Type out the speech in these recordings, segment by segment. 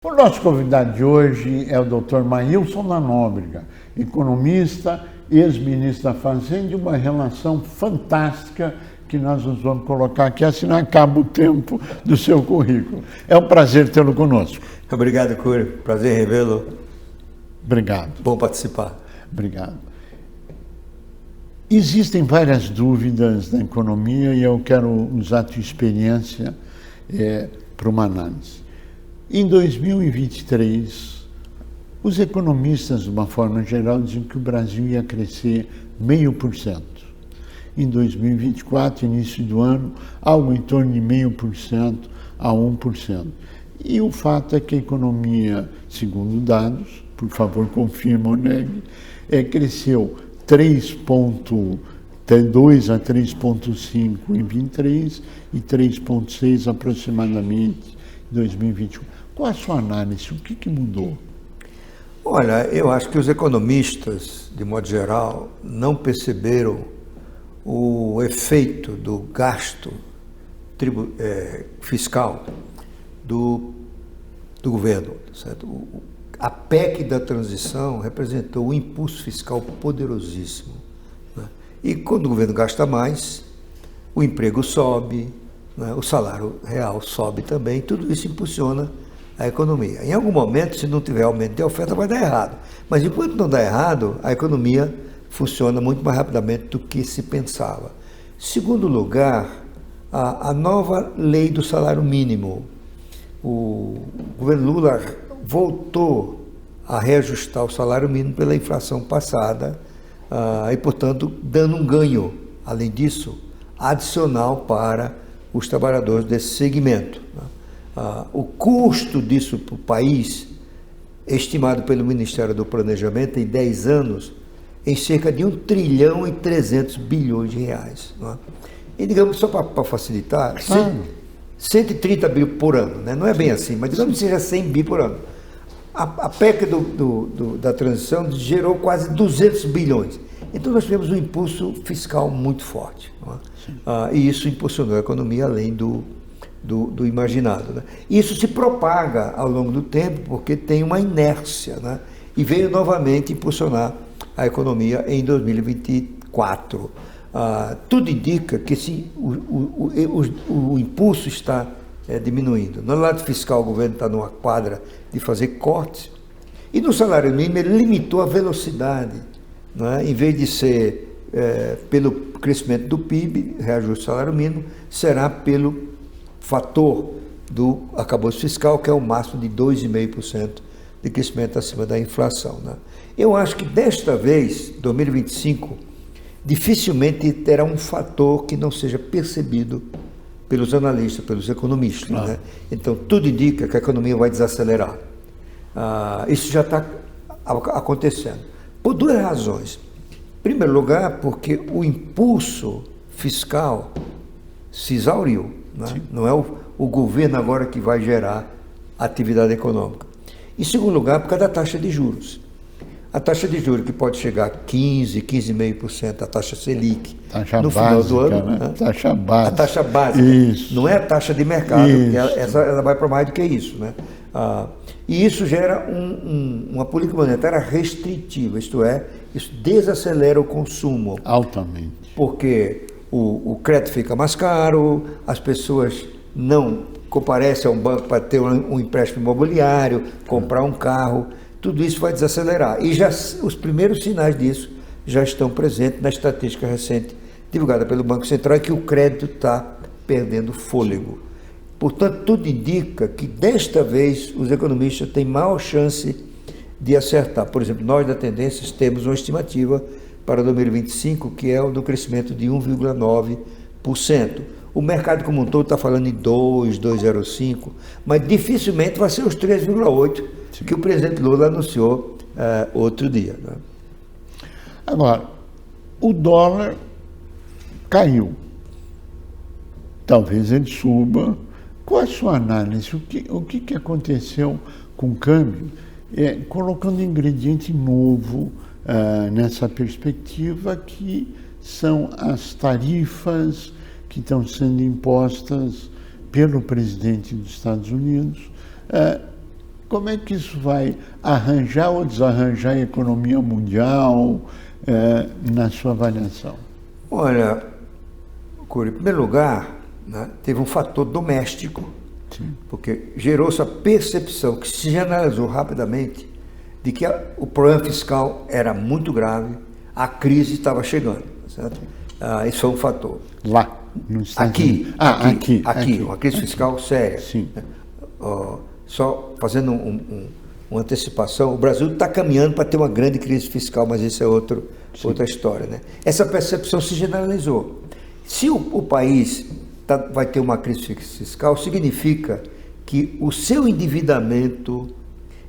O nosso convidado de hoje é o Dr. Maílson da Nóbrega, economista, ex-ministro da Fazenda, e uma relação fantástica que nós nos vamos colocar aqui, assim não acaba o tempo do seu currículo. É um prazer tê-lo conosco. Obrigado, Cury. Prazer revê-lo. Obrigado. Bom participar. Obrigado. Existem várias dúvidas na economia e eu quero usar a tua experiência para uma análise. Em 2023, os economistas, de uma forma geral, diziam que o Brasil ia crescer 0,5%. Em 2024, início do ano, algo em torno de 0,5% a 1%. E o fato é que a economia, segundo dados, por favor confirma ou negue, cresceu 3,2 a 3,5 em 23 e 3,6 aproximadamente em 2021. Qual a sua análise? O que mudou? Olha, eu acho que os economistas, de modo geral, não perceberam o efeito do gasto fiscal do governo, certo? A PEC da transição representou um impulso fiscal poderosíssimo, né? E quando o governo gasta mais, o emprego sobe, né? O salário real sobe também, tudo isso impulsiona a economia. Em algum momento, se não tiver aumento de oferta, vai dar errado. Mas enquanto não dá errado, a economia funciona muito mais rapidamente do que se pensava. Segundo lugar, a nova lei do salário mínimo. O governo Lula voltou a reajustar o salário mínimo pela inflação passada e, portanto, dando um ganho, além disso, adicional para os trabalhadores desse segmento, né? O custo disso para o país, estimado pelo Ministério do Planejamento em 10 anos, em cerca de 1,3 bilhões de reais. Né? E, digamos, só para facilitar, 130 bi por ano, né? Não é bem assim, mas digamos que seja 100 bi por ano. A PEC da transição gerou quase 200 bilhões. Então nós tivemos um impulso fiscal muito forte. Né? E isso impulsionou a economia além do imaginado, né? Isso se propaga ao longo do tempo porque tem uma inércia, né? E veio novamente impulsionar a economia em 2024. Tudo indica que o impulso está diminuindo. No lado fiscal, o governo está numa quadra de fazer cortes, e no salário mínimo ele limitou a velocidade, né? Em vez de ser pelo crescimento do PIB, reajuste do salário mínimo, será pelo fator do arcabouço fiscal, que é o máximo de 2,5% de crescimento acima da inflação, né? Eu acho que desta vez, 2025, dificilmente terá um fator que não seja percebido pelos analistas, pelos economistas, né? Então, tudo indica que a economia vai desacelerar. Isso já está acontecendo. Por duas razões. Em primeiro lugar, porque o impulso fiscal se exauriu, né? Não é o governo agora que vai gerar atividade econômica. Em segundo lugar, por causa da taxa de juros. A taxa de juros que pode chegar a 15, 15,5%, a taxa Selic, taxa no básica, final do ano. Né? Taxa básica. A taxa básica. Isso. Não é a taxa de mercado, porque ela vai para mais do que isso, né? E isso gera uma política monetária restritiva, isto é, isso desacelera o consumo. Altamente. Porque o crédito fica mais caro, as pessoas não comparecem ao banco para ter um empréstimo imobiliário, comprar um carro, tudo isso vai desacelerar. E já os primeiros sinais disso já estão presentes na estatística recente divulgada pelo Banco Central, que o crédito está perdendo fôlego. Portanto, tudo indica que desta vez os economistas têm maior chance de acertar. Por exemplo, nós da Tendências temos uma estimativa para 2025, que é o do crescimento de 1,9%. O mercado como um todo está falando em 2,05%, mas dificilmente vai ser os 3,8% que o presidente Lula anunciou outro dia, né? Agora, o dólar caiu. Talvez ele suba. Qual a sua análise? O que aconteceu com o câmbio? Colocando ingrediente novo nessa perspectiva, que são as tarifas que estão sendo impostas pelo presidente dos Estados Unidos como é que isso vai arranjar ou desarranjar a economia mundial na sua avaliação? Olha, Cury, em primeiro lugar, né, teve um fator doméstico, sim, porque gerou-se a percepção que se generalizou rapidamente de que o problema fiscal era muito grave, a crise estava chegando, certo? Isso foi um fator. Lá, no Estados Unidos. Aqui, uma crise fiscal séria. Sim. Só fazendo uma antecipação, o Brasil está caminhando para ter uma grande crise fiscal, mas isso é outra história, né? Essa percepção se generalizou. Se o país vai ter uma crise fiscal, significa que o seu endividamento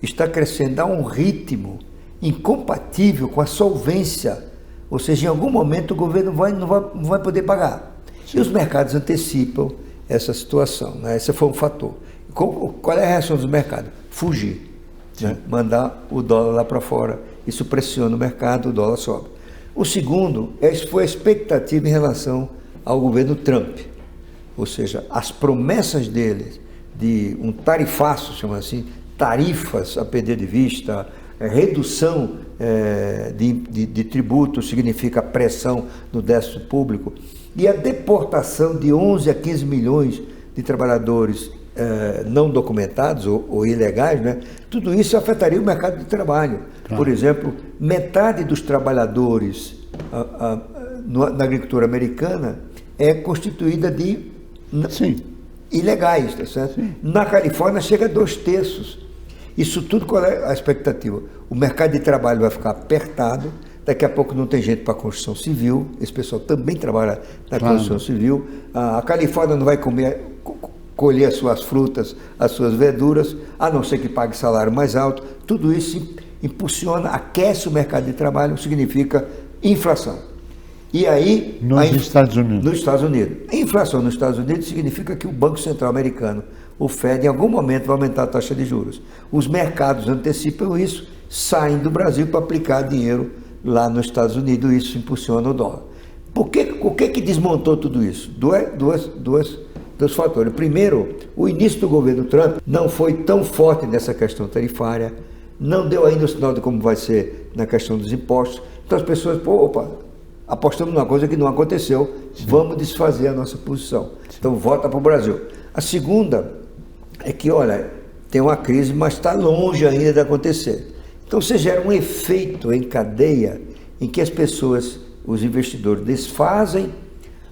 está crescendo a um ritmo incompatível com a solvência, ou seja, em algum momento o governo não vai poder pagar. Sim. E os mercados antecipam essa situação, né? Esse foi um fator. Qual é a reação dos mercados? Fugir, né? Mandar o dólar lá para fora. Isso pressiona o mercado, o dólar sobe. O segundo foi a expectativa em relação ao governo Trump, ou seja, as promessas dele de um tarifaço, chama assim, tarifas a perder de vista, redução de tributos significa pressão no déficit público, e a deportação de 11 a 15 milhões de trabalhadores não documentados ou ilegais, né? Tudo isso afetaria o mercado de trabalho. Claro. Por exemplo, metade dos trabalhadores na agricultura americana é constituída de ilegais, tá certo? Sim. Na Califórnia chega a 2/3. Isso tudo, qual é a expectativa? O mercado de trabalho vai ficar apertado, daqui a pouco não tem gente para a construção civil, esse pessoal também trabalha na construção civil, a Califórnia não vai colher as suas frutas, as suas verduras, a não ser que pague salário mais alto. Tudo isso impulsiona, aquece o mercado de trabalho, significa inflação. E aí... Nos Estados Unidos. Nos Estados Unidos. A inflação nos Estados Unidos significa que o Banco Central americano, o Fed, em algum momento vai aumentar a taxa de juros. Os mercados antecipam isso, saem do Brasil para aplicar dinheiro lá nos Estados Unidos, isso impulsiona o dólar. O que desmontou tudo isso? Dois fatores. Primeiro, o início do governo Trump não foi tão forte nessa questão tarifária, não deu ainda o sinal de como vai ser na questão dos impostos. Então as pessoas, apostamos numa coisa que não aconteceu, vamos desfazer a nossa posição. Então volta para o Brasil. A segunda é que, olha, tem uma crise, mas está longe ainda de acontecer. Então você gera um efeito em cadeia em que as pessoas, os investidores, desfazem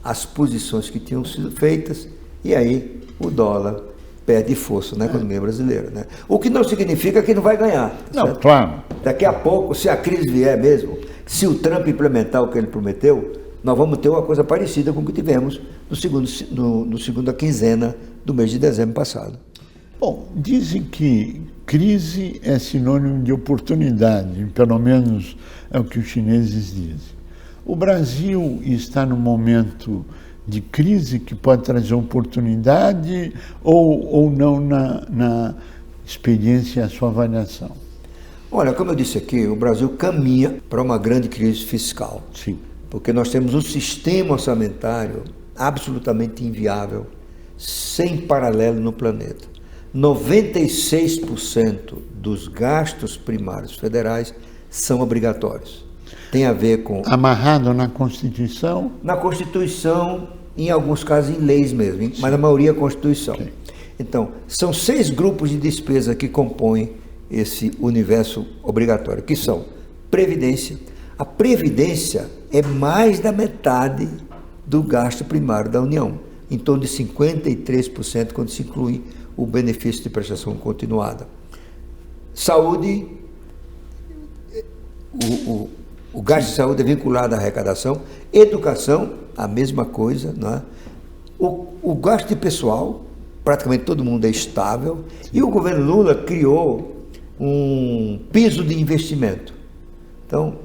as posições que tinham sido feitas e aí o dólar perde força na economia brasileira, né? O que não significa que não vai ganhar. Não, certo? Claro. Daqui a pouco, se a crise vier mesmo, se o Trump implementar o que ele prometeu, nós vamos ter uma coisa parecida com o que tivemos no segunda quinzena do mês de dezembro passado. Bom, dizem que crise é sinônimo de oportunidade, pelo menos é o que os chineses dizem. O Brasil está num momento de crise que pode trazer oportunidade ou não na experiência, a sua avaliação? Olha, como eu disse aqui, o Brasil caminha para uma grande crise fiscal. Sim. Porque nós temos um sistema orçamentário absolutamente inviável, sem paralelo no planeta. 96% dos gastos primários federais são obrigatórios. Tem a ver com... Amarrado na Constituição? Na Constituição, em alguns casos em leis mesmo, sim, mas na maioria é a Constituição. Okay. Então, são 6 grupos de despesa que compõem esse universo obrigatório, que são Previdência. A Previdência é mais da metade do gasto primário da União, em torno de 53% quando se inclui o benefício de prestação continuada. Saúde, o gasto de saúde é vinculado à arrecadação. Educação, a mesma coisa, não é? O gasto de pessoal, praticamente todo mundo é estável. E o governo Lula criou um piso de investimento. Então,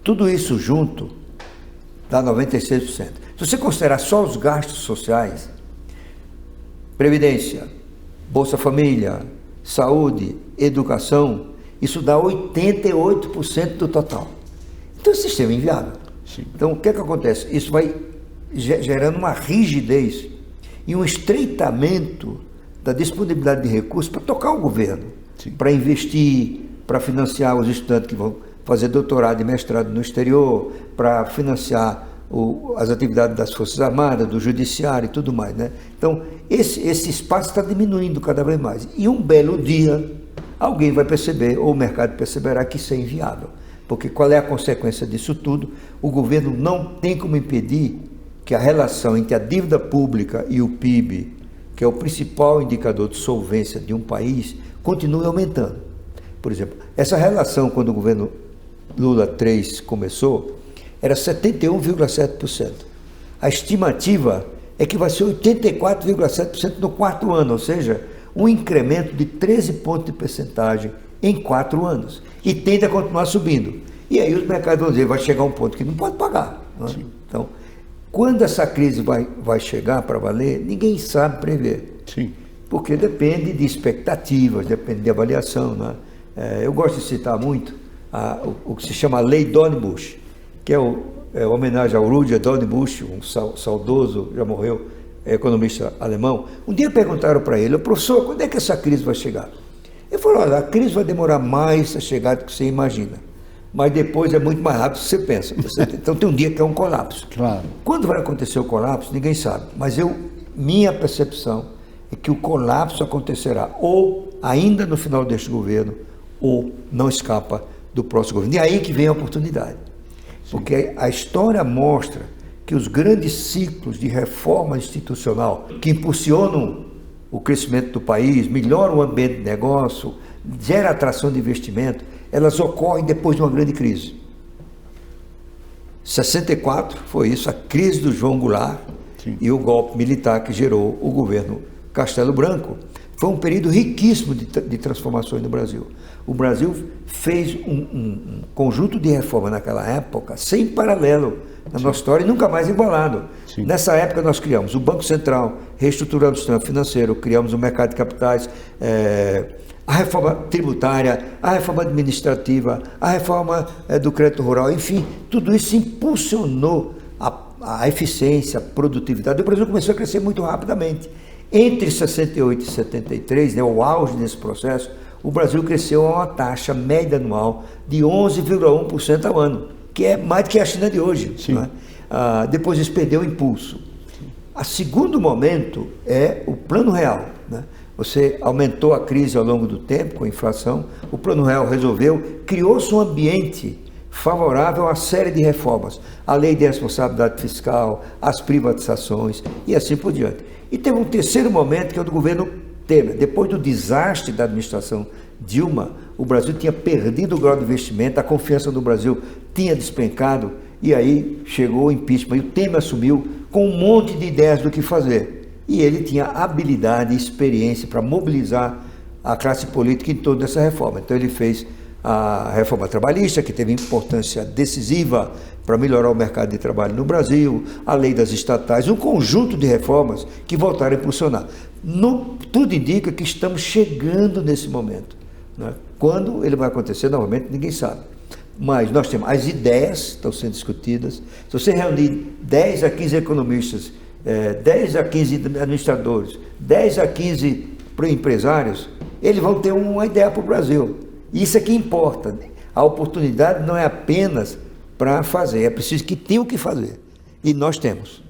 tudo isso junto dá 96%. Se você considerar só os gastos sociais, Previdência, Bolsa Família, Saúde, Educação, isso dá 88% do total. Então, esse sistema é inviável. Sim. Então, o que acontece? Isso vai gerando uma rigidez e um estreitamento da disponibilidade de recursos para tocar o governo. para investir, para financiar os estudantes que vão fazer doutorado e mestrado no exterior, para financiar as atividades das Forças Armadas, do Judiciário e tudo mais, né? Então, esse espaço está diminuindo cada vez mais. E um belo dia, alguém vai perceber, ou o mercado perceberá, que isso é inviável. Porque qual é a consequência disso tudo? O governo não tem como impedir que a relação entre a dívida pública e o PIB, que é o principal indicador de solvência de um país, continue aumentando. Por exemplo, essa relação, quando o governo Lula III começou, era 71,7%. A estimativa é que vai ser 84,7% no quarto ano, ou seja, um incremento de 13 pontos de percentagem em 4 anos. E tende a continuar subindo. E aí os mercados vão dizer, vai chegar um ponto que não pode pagar. Não é? Então, quando essa crise vai chegar para valer, ninguém sabe prever. Sim. Porque depende de expectativas, depende de avaliação. Né? Eu gosto de citar muito o que se chama Lei Dornbusch, que é homenagem ao Rudolf Dornbusch, um saudoso, já morreu, economista alemão. Um dia perguntaram para ele, professor, quando é que essa crise vai chegar? Ele falou, olha, a crise vai demorar mais a chegar do que você imagina, mas depois é muito mais rápido do que você pensa. Então tem um dia que é um colapso. Claro. Quando vai acontecer o colapso, ninguém sabe, mas minha percepção é que o colapso acontecerá ou ainda no final deste governo, ou não escapa do próximo governo. E aí que vem a oportunidade. Porque a história mostra que os grandes ciclos de reforma institucional que impulsionam o crescimento do país, melhoram o ambiente de negócio, geram atração de investimento, elas ocorrem depois de uma grande crise. 64 foi isso, a crise do João Goulart. Sim. E o golpe militar que gerou o governo Castelo Branco. Foi um período riquíssimo de transformações no Brasil. O Brasil fez um conjunto de reformas naquela época, sem paralelo na nossa história e nunca mais igualado. Sim. Nessa época nós criamos o Banco Central, reestruturamos o sistema financeiro, criamos o mercado de capitais, a reforma tributária, a reforma administrativa, a reforma do crédito rural, enfim, tudo isso impulsionou a eficiência, a produtividade. O Brasil começou a crescer muito rapidamente. Entre 68 e 73, né, o auge desse processo, o Brasil cresceu a uma taxa média anual de 11,1% ao ano, que é mais do que a China de hoje. Né? Depois isso perdeu o impulso. O segundo momento é o Plano Real. Né? Você aumentou a crise ao longo do tempo com a inflação, o Plano Real resolveu, criou-se um ambiente favorável a uma série de reformas, a lei de responsabilidade fiscal, as privatizações e assim por diante. E teve um terceiro momento que é o do governo Temer. Depois do desastre da administração Dilma, o Brasil tinha perdido o grau de investimento, a confiança do Brasil tinha despencado, e aí chegou o impeachment, e o Temer assumiu com um monte de ideias do que fazer. E ele tinha habilidade e experiência para mobilizar a classe política em torno dessa reforma. Então ele fez a reforma trabalhista, que teve importância decisiva para melhorar o mercado de trabalho no Brasil, a lei das estatais, um conjunto de reformas que voltaram a impulsionar. Tudo indica que estamos chegando nesse momento. Né? Quando ele vai acontecer, novamente, ninguém sabe. Mas nós temos as ideias que estão sendo discutidas. Se você reunir 10 a 15 economistas, 10 a 15 administradores, 10 a 15 empresários, eles vão ter uma ideia para o Brasil. Isso é que importa. A oportunidade não é apenas para fazer, é preciso que tenha o que fazer. E nós temos.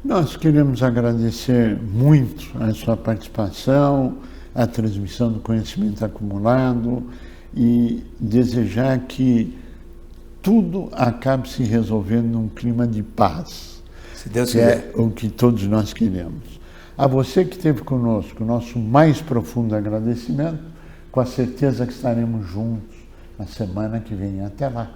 Nós queremos agradecer muito a sua participação, a transmissão do conhecimento acumulado e desejar que tudo acabe se resolvendo num clima de paz. Se Deus quiser. É o que todos nós queremos. A você que esteve conosco, nosso mais profundo agradecimento, com a certeza que estaremos juntos na semana que vem. Até lá.